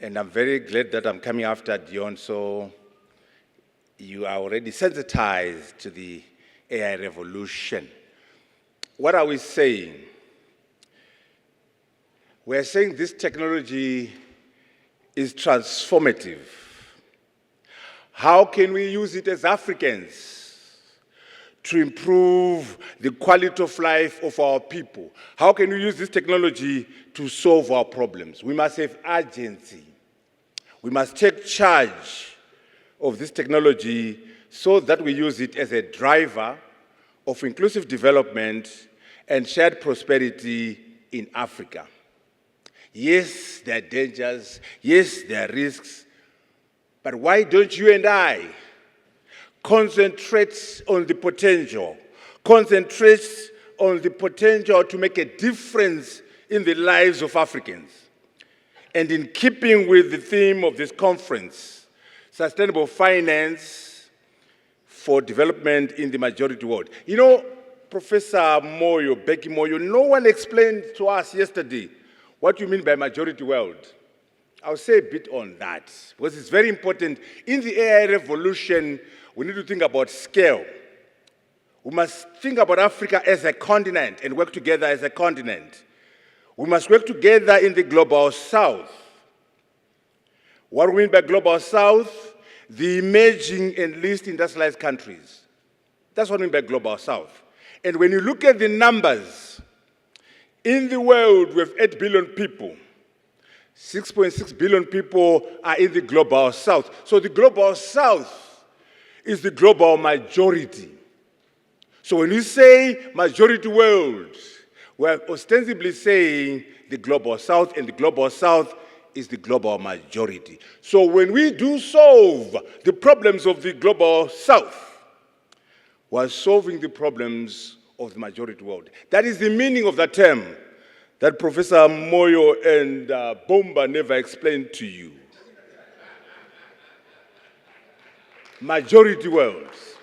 And I'm very glad that I'm coming after Dion, so you are already sensitized to the AI revolution. What are we saying? We're saying this technology is transformative. How can we use it as Africans to improve the quality of life of our people? How can we use this technology to solve our problems? We must have urgency. We must take charge of this technology so that we use it as a driver of inclusive development and shared prosperity in Africa. Yes, there are dangers. Yes, there are risks. But why don't you and I concentrate on the potential? Concentrate on the potential to make a difference in the lives of Africans. And in keeping with the theme of this conference, sustainable finance for development in the majority world. You know, Professor Moyo, Becky Moyo, no one explained to us yesterday what you mean by majority world. I'll say a bit on that, because it's very important. In the AI revolution, we need to think about scale. We must think about Africa as a continent and work together as a continent. We must work together in the global south. What do we mean by global south? The emerging and least industrialized countries. That's what we mean by global south. And when you look at the numbers, in the world we have 8 billion people. 6.6 billion people are in the global south. So the global south is the global majority. So when we say majority world, we're ostensibly saying the global south, and the global south is the global majority. So when we do solve the problems of the global south, we're solving the problems of the majority world. That is the meaning of the term that Professor Moyo and Bomba never explained to you. Majority worlds.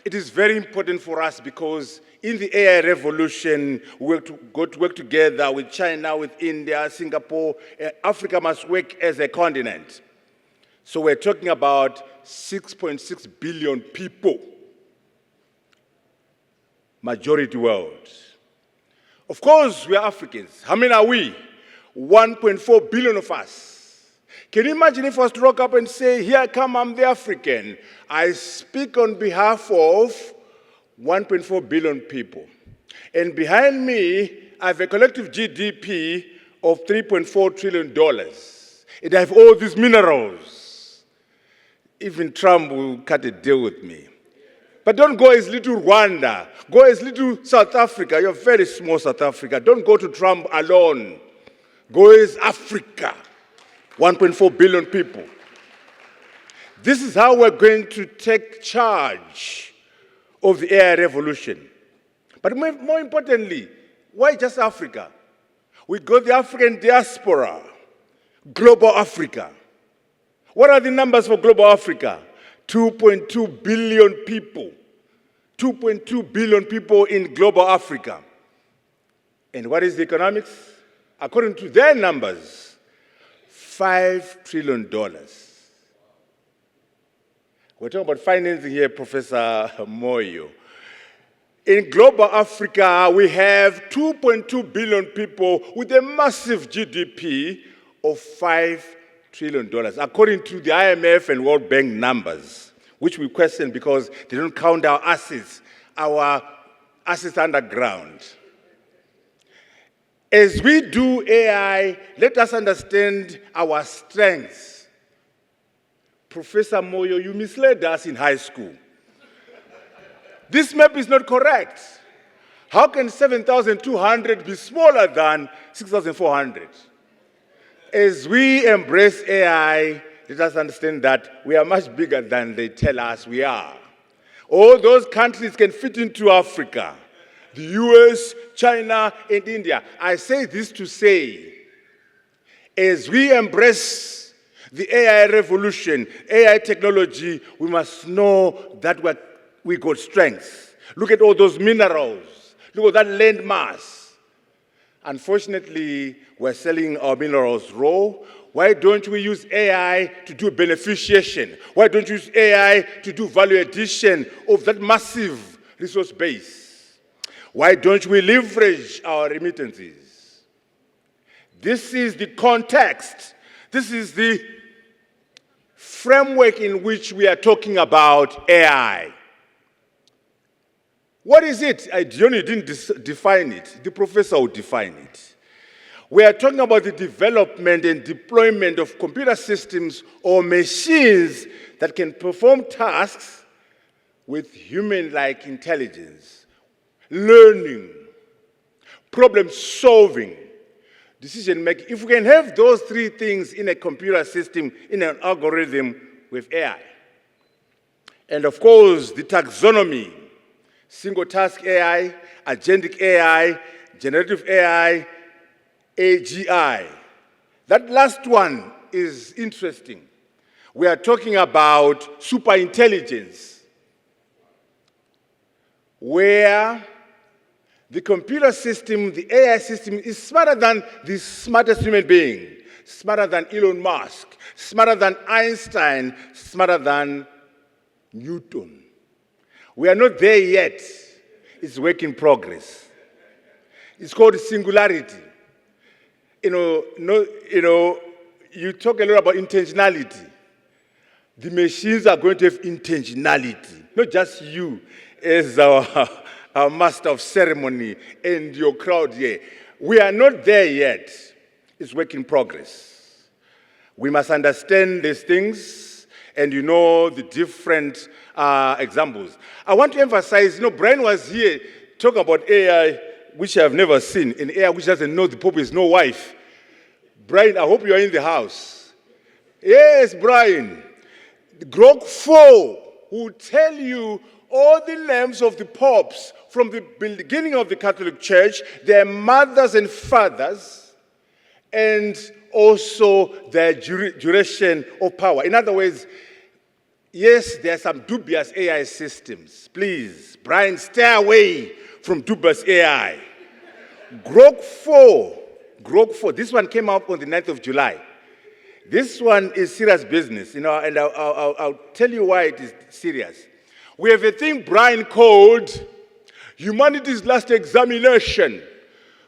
It is very important for us because in the AI revolution, we have to work together with China, with India, Singapore. Africa must work as a continent. So we're talking about 6.6 billion people. Majority world. Of course, we are Africans. How many are we? 1.4 billion of us. Can you imagine if I was to rock up and say, here I come, I'm the African. I speak on behalf of 1.4 billion people. And behind me, I have a collective GDP of $3.4 trillion. And I have all these minerals. Even Trump will cut a deal with me. But don't go as little Rwanda. Go as little South Africa. You're very small South Africa. Don't go to Trump alone. Go as Africa. 1.4 billion people. This is how we're going to take charge of the AI revolution. But more importantly, why just Africa? We got the African diaspora, global Africa. What are the numbers for global Africa? 2.2 billion people. 2.2 billion people in global Africa. And what is the economics? According to their numbers, $5 trillion. We're talking about financing here, Professor Moyo. In global Africa, we have 2.2 billion people with a massive GDP of $5 trillion, according to the IMF and World Bank numbers, which we question because they don't count our assets underground. As we do AI, let us understand our strengths. Professor Moyo, you misled us in high school. This map is not correct. How can 7,200 be smaller than 6,400? As we embrace AI, let us understand that we are much bigger than they tell us we are. All those countries can fit into Africa. The US, China, and India. I say this to say, as we embrace the AI revolution, AI technology, we must know that we got strengths. Look at all those minerals. Look at that land mass. Unfortunately, we're selling our minerals raw. Why don't we use AI to do beneficiation? Why don't you use AI to do value addition of that massive resource base? Why don't we leverage our remittances? This is the context. This is the framework in which we are talking about AI. What is it? Diony didn't define it. The professor will define it. We are talking about the development and deployment of computer systems or machines that can perform tasks with human-like intelligence, learning, problem-solving, decision-making. If we can have those three things in a computer system, in an algorithm with AI. And of course, the taxonomy, single-task AI, agentic AI, generative AI, AGI. That last one is interesting. We are talking about superintelligence, where the computer system, the AI system, is smarter than the smartest human being, smarter than Elon Musk, smarter than Einstein, smarter than Newton. We are not there yet. It's work in progress. It's called singularity. You talk a lot about intentionality. The machines are going to have intentionality, not just you as our master of ceremony and your crowd here. We are not there yet. It's work in progress. We must understand these things and the different examples. I want to emphasize, Brian was here talking about AI, which I have never seen, an AI which doesn't know the Pope is no wife. Brian, I hope you are in the house. Yes, Brian. Grok 4 will tell you all the names of the popes from the beginning of the Catholic Church, their mothers and fathers, and also their duration of power. In other words, yes, there are some dubious AI systems. Please, Brian, stay away from dubious AI. Grok 4, this one came out on the 9th of July. This one is serious business, and I'll tell you why it is serious. We have a thing, Brian, called Humanity's Last Examination.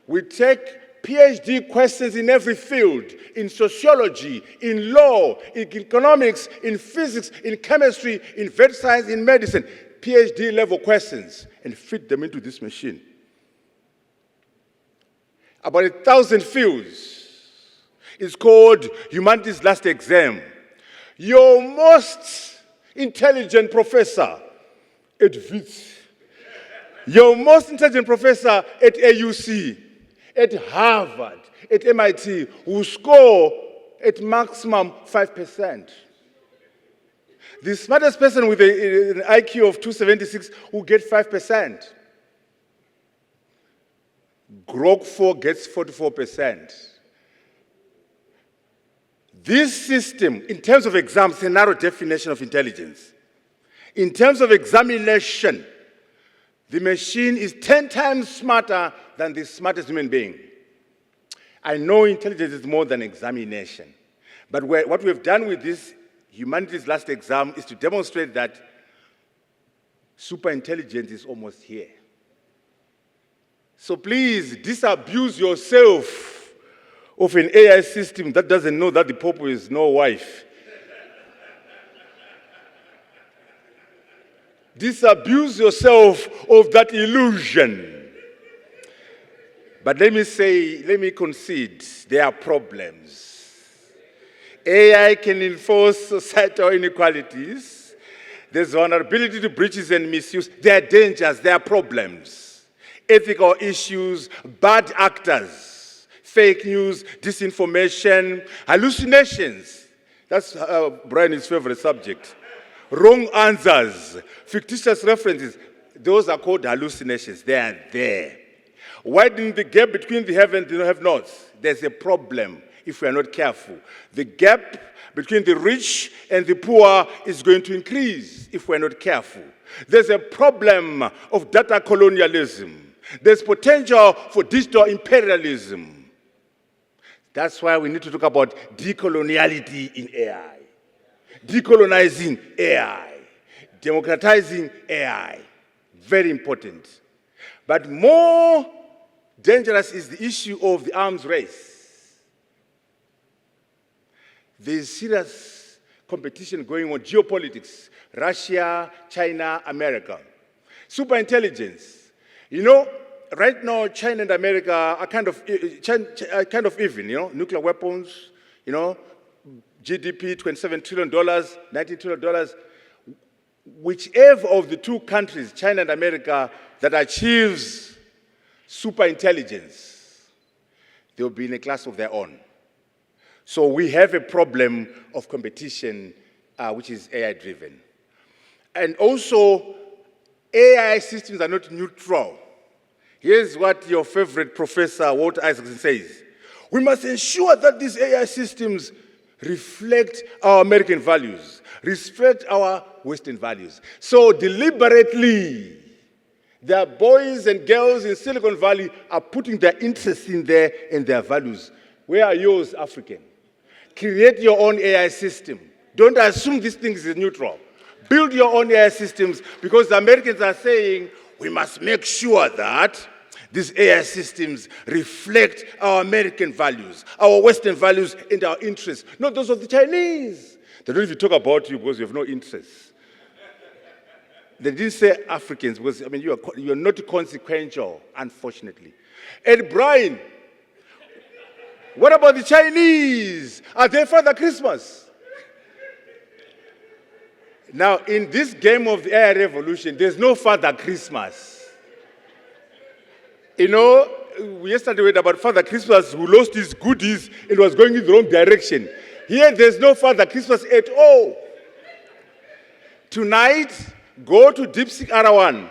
We take PhD questions in every field, in sociology, in law, in economics, in physics, in chemistry, in vet science, in medicine, PhD level questions, and fit them into this machine. About 1,000 fields. It's called Humanity's Last Exam. Your most intelligent professor at WITS, your most intelligent professor at AUC, at Harvard, at MIT, will score at maximum 5%. The smartest person with an IQ of 276 will get 5%. Grok 4 gets 44%. This system, in terms of exams, is a narrow definition of intelligence. In terms of examination, the machine is 10 times smarter than the smartest human being. I know intelligence is more than examination. But what we've done with this Humanity's Last Exam is to demonstrate that superintelligence is almost here. So please, disabuse yourself of an AI system that doesn't know that the Pope is no wife. Disabuse yourself of that illusion. But let me concede, there are problems. AI can enforce societal inequalities. There's vulnerability to breaches and misuse. There are dangers, there are problems. Ethical issues, bad actors, fake news, disinformation, hallucinations. That's Brian's favorite subject. Wrong answers, fictitious references, those are called hallucinations. They are there. Widening the gap between the have and the have-nots. There's a problem if we are not careful. The gap between the rich and the poor is going to increase if we're not careful. There's a problem of data colonialism. There's potential for digital imperialism. That's why we need to talk about decoloniality in AI, decolonizing AI, democratizing AI. Very important. But more dangerous is the issue of the arms race. There's serious competition going on, geopolitics, Russia, China, America. Superintelligence. You know, right now, China and America are kind of even, you know, nuclear weapons, you know, GDP, $27 trillion, $19 trillion. Whichever of the two countries, China and America, that achieves superintelligence, they'll be in a class of their own. So we have a problem of competition, which is AI-driven. And also, AI systems are not neutral. Here's what your favorite professor, Walter Isaacson, says. We must ensure that these AI systems reflect our American values, reflect our Western values. So deliberately, the boys and girls in Silicon Valley are putting their interests in there and their values. Where are yours, African? Create your own AI system. Don't assume these things is neutral. Build your own AI systems, because the Americans are saying we must make sure that these AI systems reflect our American values, our Western values, and our interests, not those of the Chinese. They don't even talk about you because you have no interests. They didn't say Africans because, I mean, you're not consequential, unfortunately. And Brian, what about the Chinese? Are they Father Christmas? Now, in this game of the AI revolution, there's no Father Christmas. You know, yesterday we read about Father Christmas who lost his goodies and was going in the wrong direction. Here, there's no Father Christmas at all. Tonight, go to DeepSeek R1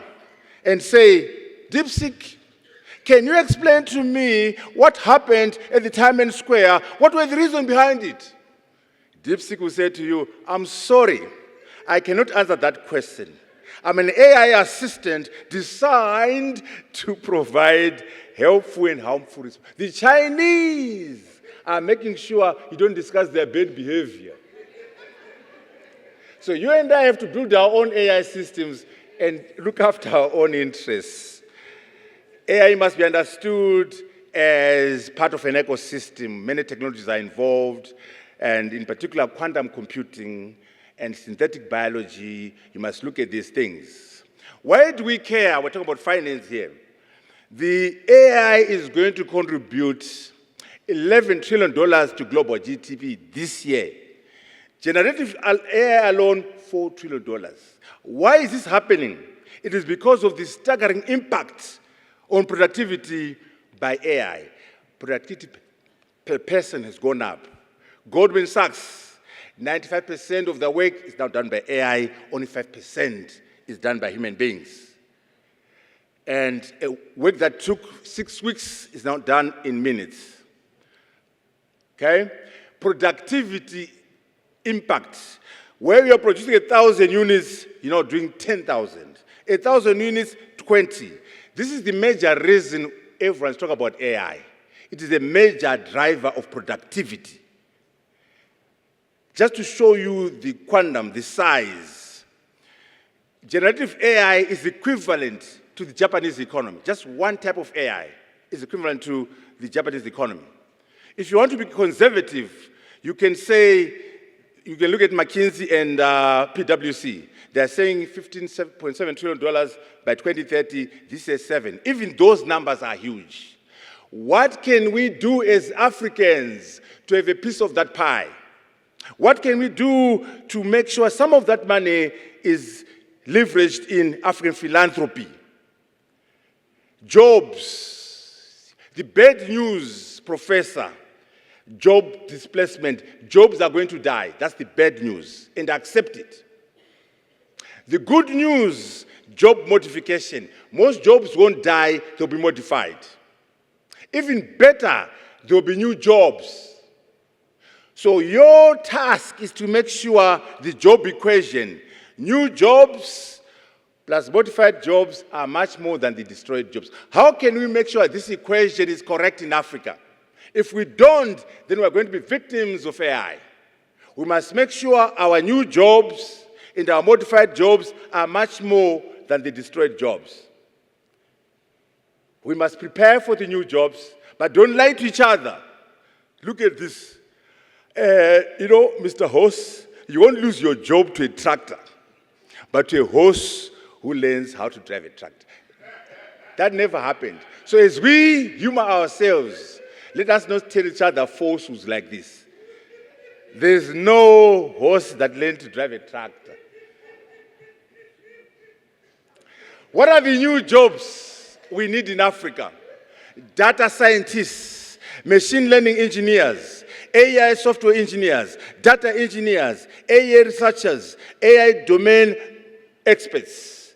and say, DeepSeek, can you explain to me what happened at the Tiananmen Square? What were the reasons behind it? DeepSeek will say to you, I'm sorry, I cannot answer that question. I'm an AI assistant designed to provide helpful and harmful responses. The Chinese are making sure you don't discuss their bad behavior. So you and I have to build our own AI systems and look after our own interests. AI must be understood as part of an ecosystem. Many technologies are involved, and in particular, quantum computing and synthetic biology. You must look at these things. Why do we care? We're talking about finance here. The AI is going to contribute $11 trillion to global GDP this year. Generative AI alone, $4 trillion. Why is this happening? It is because of the staggering impact on productivity by AI. Productivity per person has gone up. Goldman Sachs, 95% of the work is now done by AI, only 5% is done by human beings. And a work that took 6 weeks is now done in minutes. Okay? Productivity impact. Where you're producing 1,000 units, you're now doing 10,000. 1,000 units, 20. This is the major reason everyone's talking about AI. It is a major driver of productivity. Just to show you the quantum, the size, generative AI is equivalent to the Japanese economy. Just one type of AI is equivalent to the Japanese economy. If you want to be conservative, you can say, you can look at McKinsey and PwC. They're saying $15.7 trillion by 2030. This is 7. Even those numbers are huge. What can we do as Africans to have a piece of that pie? What can we do to make sure some of that money is leveraged in African philanthropy? Jobs. The bad news, Professor, job displacement. Jobs are going to die. That's the bad news, and accept it. The good news, job modification. Most jobs won't die, they'll be modified. Even better, there'll be new jobs. So your task is to make sure the job equation, new jobs plus modified jobs, are much more than the destroyed jobs. How can we make sure this equation is correct in Africa? If we don't, then we're going to be victims of AI. We must make sure our new jobs and our modified jobs are much more than the destroyed jobs. We must prepare for the new jobs, but don't lie to each other. Look at this. Mr. Horse, you won't lose your job to a tractor, but to a horse who learns how to drive a tractor. That never happened. So as we humor ourselves, let us not tell each other falsehoods like this. There's no horse that learned to drive a tractor. What are the new jobs we need in Africa? Data scientists, machine learning engineers, AI software engineers, data engineers, AI researchers, AI domain experts.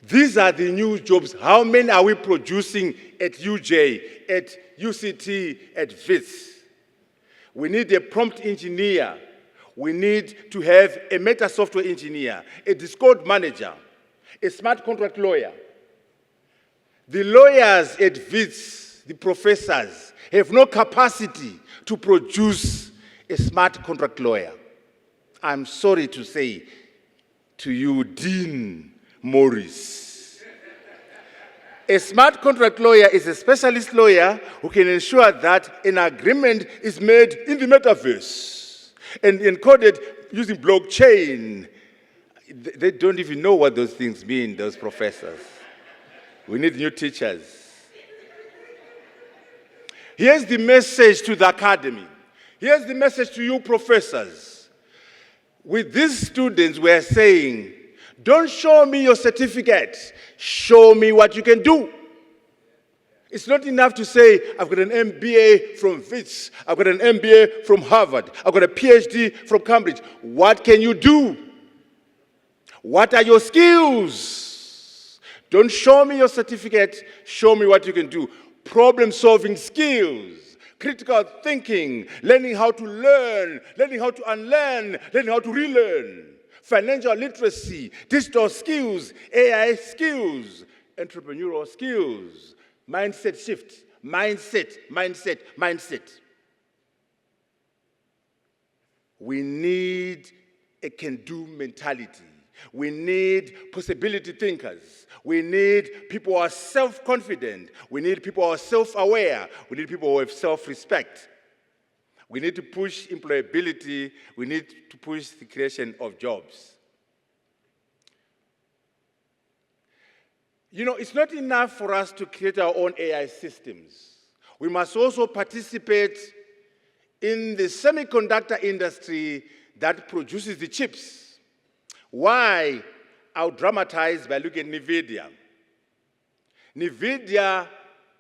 These are the new jobs. How many are we producing at UJ, at UCT, at WITS? We need a prompt engineer. We need to have a meta software engineer, a Discord manager, a smart contract lawyer. The lawyers at WITS, the professors, have no capacity to produce a smart contract lawyer. I'm sorry to say to you, Dean Morris. A smart contract lawyer is a specialist lawyer who can ensure that an agreement is made in the metaverse and encoded using blockchain. They don't even know what those things mean, those professors. We need new teachers. Here's the message to the academy. Here's the message to you professors. With these students, we're saying, don't show me your certificate. Show me what you can do. It's not enough to say, I've got an MBA from WITS. I've got an MBA from Harvard. I've got a PhD from Cambridge. What can you do? What are your skills? Don't show me your certificate. Show me what you can do. Problem-solving skills, critical thinking, learning how to learn, learning how to unlearn, learning how to relearn, financial literacy, digital skills, AI skills, entrepreneurial skills, mindset shift, mindset. We need a can-do mentality. We need possibility thinkers. We need people who are self-confident. We need people who are self-aware. We need people who have self-respect. We need to push employability. We need to push the creation of jobs. It's not enough for us to create our own AI systems. We must also participate in the semiconductor industry that produces the chips. Why? I'll dramatize by looking at NVIDIA. NVIDIA,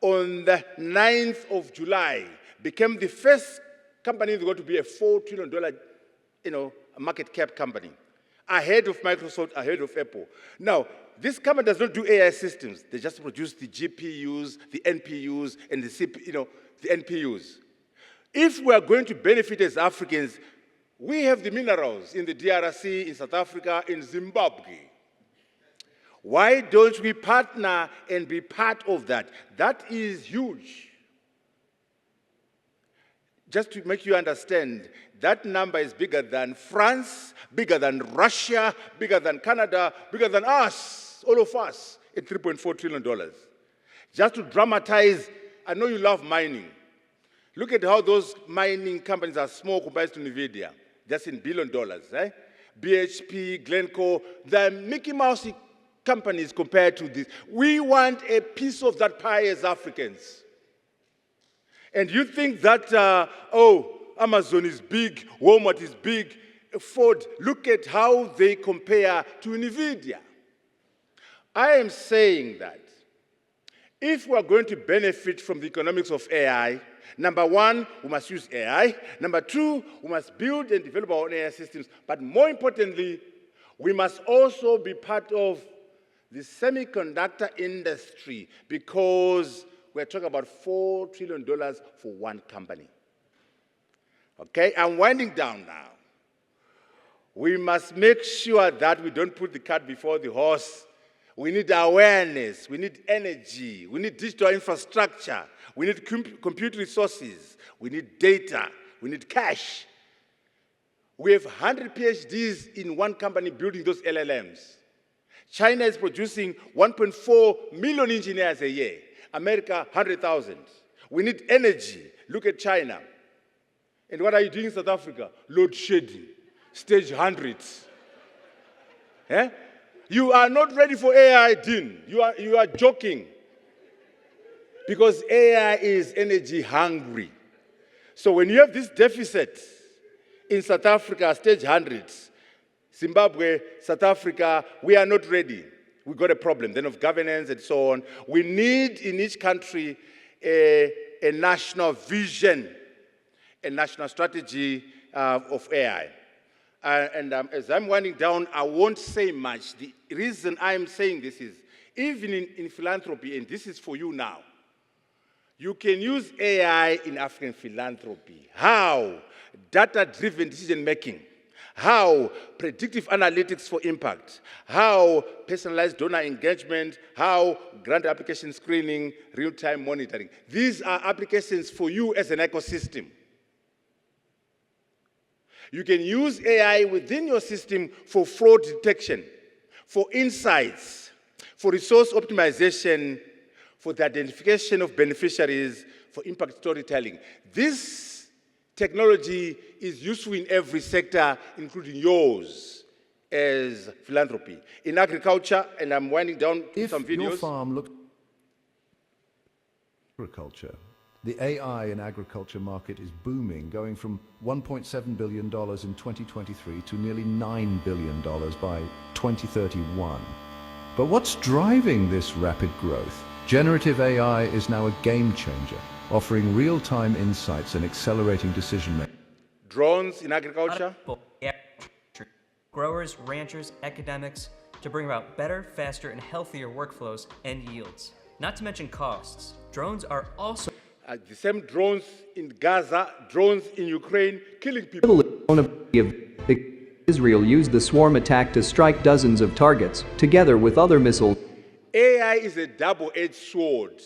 on the 9th of July, became the first company in the world to be a $4 trillion, market cap company, ahead of Microsoft, ahead of Apple. Now, this company does not do AI systems. They just produce the GPUs, the NPUs, and the NPUs. If we are going to benefit as Africans, we have the minerals in the DRC, in South Africa, in Zimbabwe. Why don't we partner and be part of that? That is huge. Just to make you understand, that number is bigger than France, bigger than Russia, bigger than Canada, bigger than us, all of us, at $3.4 trillion. Just to dramatize, I know you love mining. Look at how those mining companies are small compared to NVIDIA. Just in $1 billion, eh? BHP, Glencore, the Mickey Mouse companies compared to this. We want a piece of that pie as Africans. And you think that, Amazon is big, Walmart is big, Ford, look at how they compare to NVIDIA. I am saying that if we are going to benefit from the economics of AI, number one, we must use AI. Number two, we must build and develop our own AI systems. But more importantly, we must also be part of the semiconductor industry because we're talking about $4 trillion for one company. Okay, I'm winding down now. We must make sure that we don't put the cart before the horse. we need awareness, we need energy, we need digital infrastructure, we need compute resources, we need data, we need cash. We have 100 PhDs in one company building those LLMs. China is producing 1.4 million engineers a year. America, 100,000. We need energy. Look at China. And what are you doing in South Africa? Load shedding, stage 100. Eh? You are not ready for AI, Dean. You are joking. Because AI is energy hungry. So when you have this deficit in South Africa, stage 100, Zimbabwe, South Africa, we are not ready. We got a problem then of governance and so on. We need in each country a national vision, a national strategy of AI. As I'm winding down, I won't say much. The reason I'm saying this is, even in philanthropy, and this is for you now, you can use AI in African philanthropy. How? Data-driven decision-making. How? Predictive analytics for impact. How? Personalized donor engagement. How? Grant application screening, real-time monitoring. These are applications for you as an ecosystem. You can use AI within your system for fraud detection, for insights, for resource optimization, for the identification of beneficiaries, for impact storytelling. This technology is useful in every sector, including yours as philanthropy. In agriculture, and I'm winding down some videos. If your farm looked agriculture, the AI in agriculture market is booming, going from $1.7 billion in 2023 to nearly $9 billion by 2031. But what's driving this rapid growth? Generative AI is now a game changer, offering real-time insights and accelerating decision-making. Drones in agriculture? Growers, ranchers, academics, to bring about better, faster, and healthier workflows and yields. Not to mention costs. Drones are also the same drones in Gaza, drones in Ukraine, killing people. Israel used the swarm attack to strike dozens of targets, together with other missiles. AI is a double-edged sword.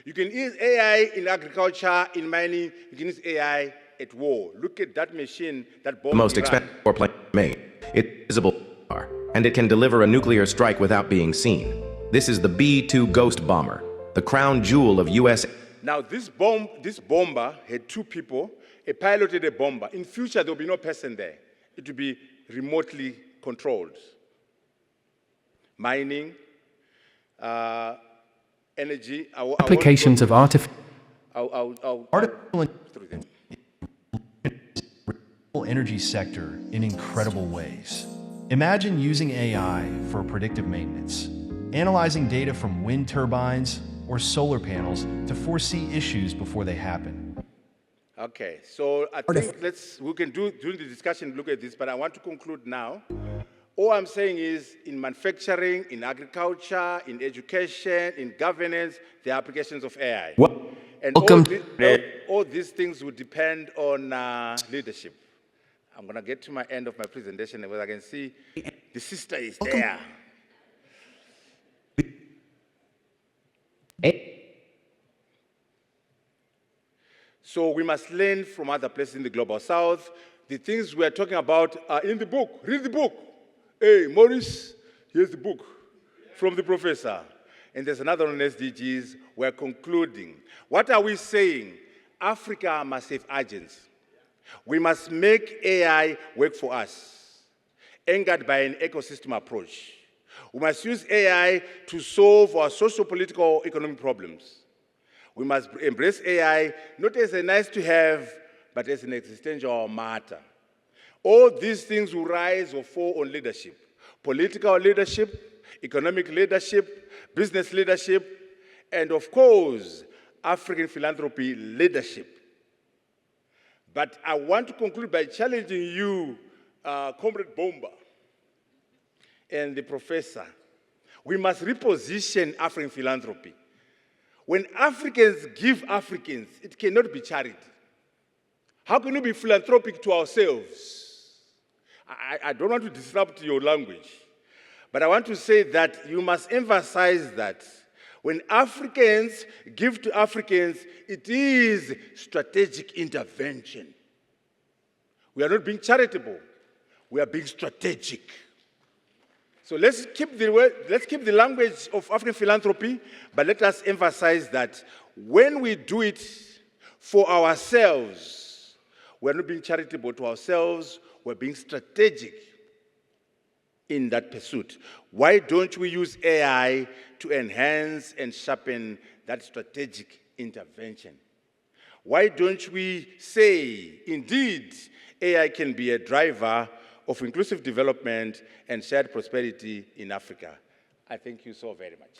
You can use AI in agriculture, in mining, you can use AI at war. Look at that machine that bombed The most Iran. expensive warplane made. It's visible, and it can deliver a nuclear strike without being seen. This is the B-2 Ghost bomber, the crown jewel of U.S. Now, this bomber had two people, a pilot and a bomber. In future, there will be no person there. It will be remotely controlled. Mining, energy. Applications of artificial energy sector in incredible ways. Imagine using AI for predictive maintenance, analyzing data from wind turbines or solar panels to foresee issues before they happen. Okay, so I think we can do during the discussion look at this, but I want to conclude now. All I'm saying is in manufacturing, in agriculture, in education, in governance, the applications of AI. And all these things will depend on leadership. I'm going to get to my end of my presentation, but I can see the sister is there. So we must learn from other places in the Global South. The things we are talking about are in the book. Read the book. Hey, Maurice, here's the book from the professor. And there's another on SDGs. We're concluding. What are we saying? Africa must have agency. We must make AI work for us, anchored by an ecosystem approach. We must use AI to solve our socio-political economic problems. We must embrace AI not as a nice to have, but as an existential matter. All these things will rise or fall on leadership. Political leadership, economic leadership, business leadership, and of course, African philanthropy leadership. But I want to conclude by challenging you, Comrade Bomba, and the professor. We must reposition African philanthropy. When Africans give Africans, it cannot be charity. How can we be philanthropic to ourselves? I don't want to disrupt your language, But I want to say that you must emphasize that when Africans give to Africans, it is strategic intervention. We are not being charitable. We are being strategic. So let's keep the language of African philanthropy, but let us emphasize that when we do it for ourselves, we're not being charitable to ourselves, we're being strategic in that pursuit. Why don't we use AI to enhance and sharpen that strategic intervention? Why don't we say, indeed, AI can be a driver of inclusive development and shared prosperity in Africa? I thank you so very much.